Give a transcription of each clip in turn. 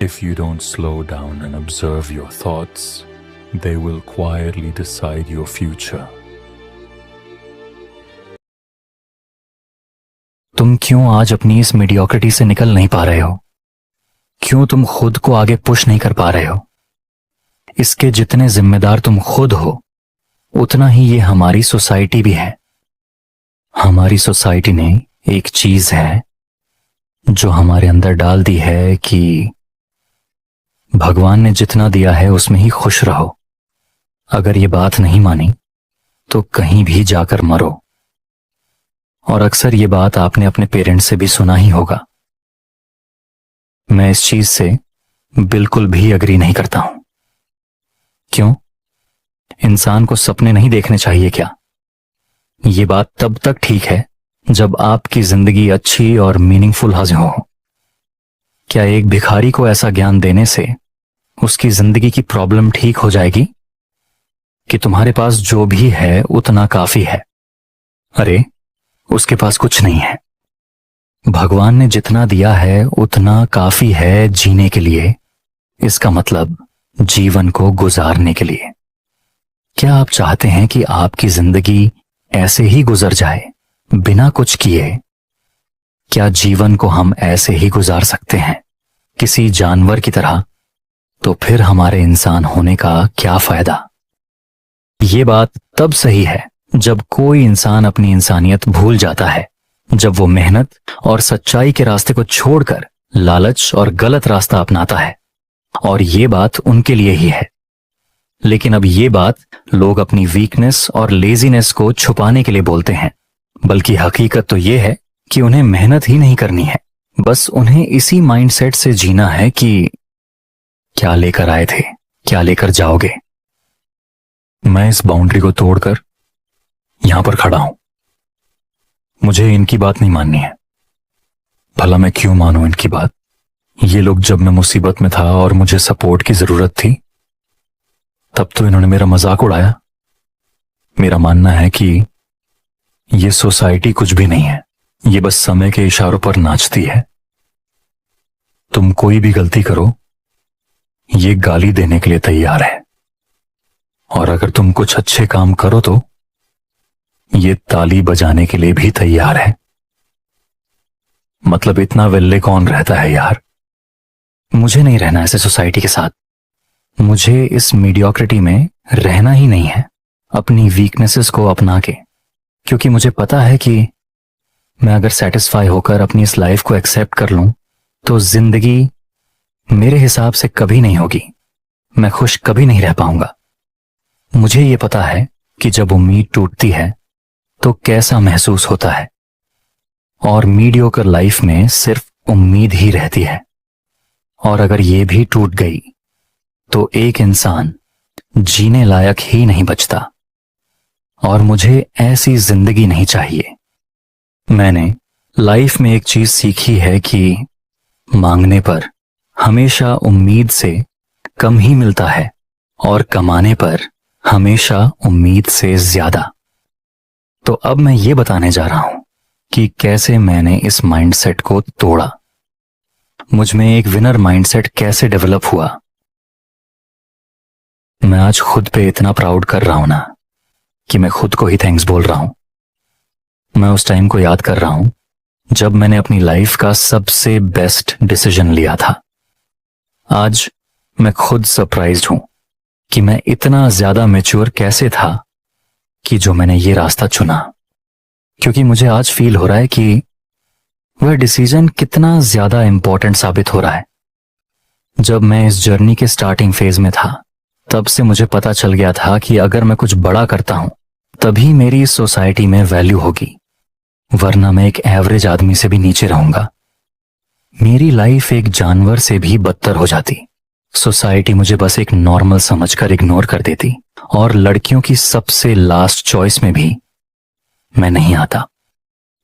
If you don't slow down and observe your thoughts, they will quietly decide your future. तुम क्यों आज अपनी इस मीडियोक्रिटी से निकल नहीं पा रहे हो? क्यों तुम खुद को आगे पुश नहीं कर पा रहे हो? इसके जितने जिम्मेदार तुम खुद हो, उतना ही ये हमारी सोसाइटी भी है। हमारी सोसाइटी ने एक चीज है जो हमारे अंदर डाल दी है कि भगवान ने जितना दिया है उसमें ही खुश रहो। अगर ये बात नहीं मानी तो कहीं भी जाकर मरो। और अक्सर ये बात आपने अपने पेरेंट्स से भी सुना ही होगा। मैं इस चीज से बिल्कुल भी अग्री नहीं करता हूं। क्यों? इंसान को सपने नहीं देखने चाहिए क्या? ये बात तब तक ठीक है जब आपकी जिंदगी अच्छी और मीनिंगफुल हो। क्या एक भिखारी को ऐसा ज्ञान देने से उसकी जिंदगी की प्रॉब्लम ठीक हो जाएगी कि तुम्हारे पास जो भी है उतना काफी है? अरे, उसके पास कुछ नहीं है। भगवान ने जितना दिया है उतना काफी है जीने के लिए। इसका मतलब जीवन को गुजारने के लिए। क्या आप चाहते हैं कि आपकी जिंदगी ऐसे ही गुजर जाए बिना कुछ किए? क्या जीवन को हम ऐसे ही गुजार सकते हैं किसी जानवर की तरह? तो फिर हमारे इंसान होने का क्या फायदा? ये बात तब सही है जब कोई इंसान अपनी इंसानियत भूल जाता है, जब वो मेहनत और सच्चाई के रास्ते को छोड़कर लालच और गलत रास्ता अपनाता है। और ये बात उनके लिए ही है। लेकिन अब ये बात लोग अपनी वीकनेस और लेजीनेस को छुपाने के लिए बोलते हैं, बल्कि हकीकत तो ये है कि उन्हें मेहनत ही नहीं करनी है। बस उन्हें इसी माइंडसेट से जीना है कि क्या लेकर आए थे, क्या लेकर जाओगे। मैं इस बाउंड्री को तोड़कर यहां पर खड़ा हूं। मुझे इनकी बात नहीं माननी है। भला मैं क्यों मानूं इनकी बात? ये लोग जब मैं मुसीबत में था और मुझे सपोर्ट की जरूरत थी, तब तो इन्होंने मेरा मजाक उड़ाया। मेरा मानना है कि ये सोसाइटी कुछ भी नहीं है, ये बस समय के इशारों पर नाचती है। तुम कोई भी गलती करो, ये गाली देने के लिए तैयार है। और अगर तुम कुछ अच्छे काम करो तो ये ताली बजाने के लिए भी तैयार है। मतलब इतना वेल्ले कौन रहता है यार? मुझे नहीं रहना ऐसे सोसाइटी के साथ। मुझे इस मीडियोक्रिटी में रहना ही नहीं है, अपनी वीकनेसेस को अपना के। क्योंकि मुझे पता है कि मैं अगर सेटिस्फाई होकर अपनी इस लाइफ को एक्सेप्ट कर लूं तो जिंदगी मेरे हिसाब से कभी नहीं होगी। मैं खुश कभी नहीं रह पाऊंगा। मुझे यह पता है कि जब उम्मीद टूटती है तो कैसा महसूस होता है। और मीडियोकर लाइफ में सिर्फ उम्मीद ही रहती है। और अगर ये भी टूट गई तो एक इंसान जीने लायक ही नहीं बचता। और मुझे ऐसी जिंदगी नहीं चाहिए। मैंने लाइफ में एक चीज सीखी है कि मांगने पर हमेशा उम्मीद से कम ही मिलता है और कमाने पर हमेशा उम्मीद से ज्यादा। तो अब मैं ये बताने जा रहा हूं कि कैसे मैंने इस माइंडसेट को तोड़ा। मुझ में एक विनर माइंडसेट कैसे डेवलप हुआ। मैं आज खुद पे इतना प्राउड कर रहा हूं ना कि मैं खुद को ही थैंक्स बोल रहा हूं। मैं उस टाइम को याद कर रहा हूं जब मैंने अपनी लाइफ का सबसे बेस्ट डिसीजन लिया था। आज मैं खुद सरप्राइज्ड हूं कि मैं इतना ज्यादा मैच्योर कैसे था कि जो मैंने ये रास्ता चुना। क्योंकि मुझे आज फील हो रहा है कि वह डिसीजन कितना ज्यादा इंपॉर्टेंट साबित हो रहा है। जब मैं इस जर्नी के स्टार्टिंग फेज में था, तब से मुझे पता चल गया था कि अगर मैं कुछ बड़ा करता हूं तभी मेरी इस सोसाइटी में वैल्यू होगी, वरना मैं एक एवरेज आदमी से भी नीचे रहूंगा। मेरी लाइफ एक जानवर से भी बदतर हो जाती। सोसाइटी मुझे बस एक नॉर्मल समझकर इग्नोर कर देती और लड़कियों की सबसे लास्ट चॉइस में भी मैं नहीं आता।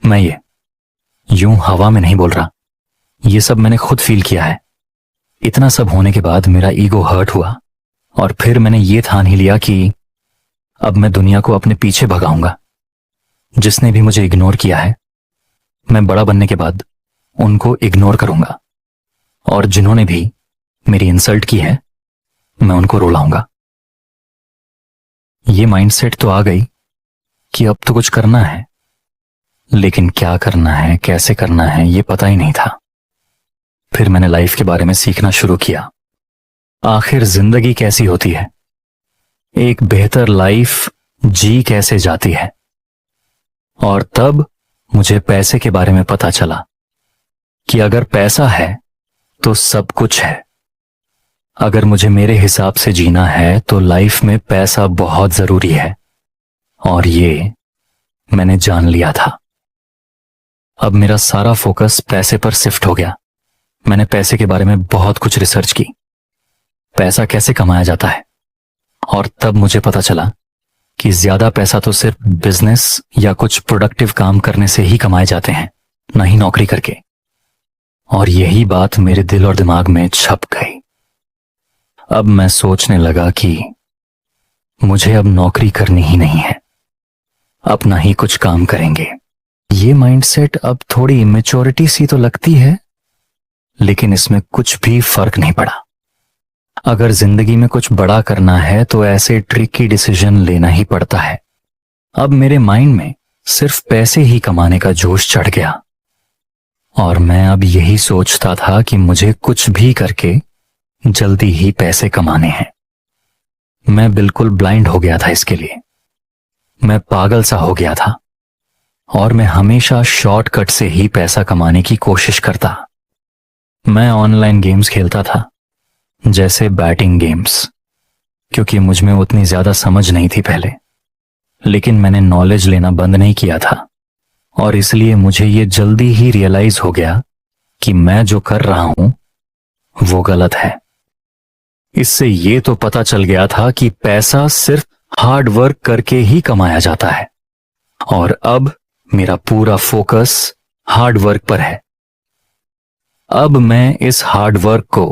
मैं ये यूं हवा में नहीं बोल रहा, ये सब मैंने खुद फील किया है। इतना सब होने के बाद मेरा ईगो हर्ट हुआ और फिर मैंने ये ठान ही लिया कि अब मैं दुनिया को अपने पीछे भगाऊंगा। जिसने भी मुझे इग्नोर किया है, मैं बड़ा बनने के बाद उनको इग्नोर करूंगा। और जिन्होंने भी मेरी इंसल्ट की है, मैं उनको रुलाऊंगा। ये माइंडसेट तो आ गई कि अब तो कुछ करना है, लेकिन क्या करना है, कैसे करना है, ये पता ही नहीं था। फिर मैंने लाइफ के बारे में सीखना शुरू किया। आखिर जिंदगी कैसी होती है, एक बेहतर लाइफ जी कैसे जाती है। और तब मुझे पैसे के बारे में पता चला कि अगर पैसा है तो सब कुछ है। अगर मुझे मेरे हिसाब से जीना है तो लाइफ में पैसा बहुत जरूरी है, और ये मैंने जान लिया था। अब मेरा सारा फोकस पैसे पर शिफ्ट हो गया। मैंने पैसे के बारे में बहुत कुछ रिसर्च की, पैसा कैसे कमाया जाता है। और तब मुझे पता चला कि ज्यादा पैसा तो सिर्फ बिजनेस या कुछ प्रोडक्टिव काम करने से ही कमाए जाते हैं, ना ही नौकरी करके। और यही बात मेरे दिल और दिमाग में छप गई। अब मैं सोचने लगा कि मुझे अब नौकरी करनी ही नहीं है, अपना ही कुछ काम करेंगे। ये माइंडसेट अब थोड़ी इमेच्योरिटी सी तो लगती है, लेकिन इसमें कुछ भी फर्क नहीं पड़ा। अगर जिंदगी में कुछ बड़ा करना है तो ऐसे ट्रिकी डिसीजन लेना ही पड़ता है। अब मेरे माइंड में सिर्फ पैसे ही कमाने का जोश चढ़ गया, और मैं अब यही सोचता था कि मुझे कुछ भी करके जल्दी ही पैसे कमाने हैं। मैं बिल्कुल ब्लाइंड हो गया था इसके लिए। मैं पागल सा हो गया था, और मैं हमेशा शॉर्टकट से ही पैसा कमाने की कोशिश करता। मैं ऑनलाइन गेम्स खेलता था, जैसे बैटिंग गेम्स, क्योंकि मुझ में उतनी ज्यादा समझ नहीं थी पहले। लेकिन मैंने नॉलेज लेना बंद नहीं किया था, और इसलिए मुझे ये जल्दी ही रियलाइज हो गया कि मैं जो कर रहा हूं वो गलत है। इससे ये तो पता चल गया था कि पैसा सिर्फ हार्ड वर्क करके ही कमाया जाता है, और अब मेरा पूरा फोकस हार्ड वर्क पर है। अब मैं इस हार्ड वर्क को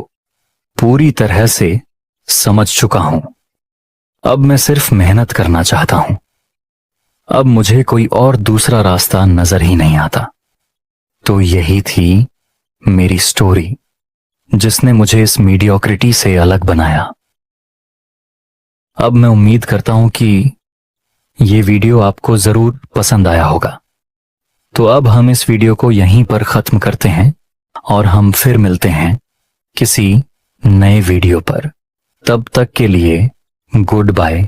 पूरी तरह से समझ चुका हूं। अब मैं सिर्फ मेहनत करना चाहता हूं। अब मुझे कोई और दूसरा रास्ता नजर ही नहीं आता। तो यही थी मेरी स्टोरी, जिसने मुझे इस मीडियोक्रिटी से अलग बनाया। अब मैं उम्मीद करता हूं कि ये वीडियो आपको जरूर पसंद आया होगा। तो अब हम इस वीडियो को यहीं पर खत्म करते हैं, और हम फिर मिलते हैं किसी नए वीडियो पर। तब तक के लिए गुड बाय।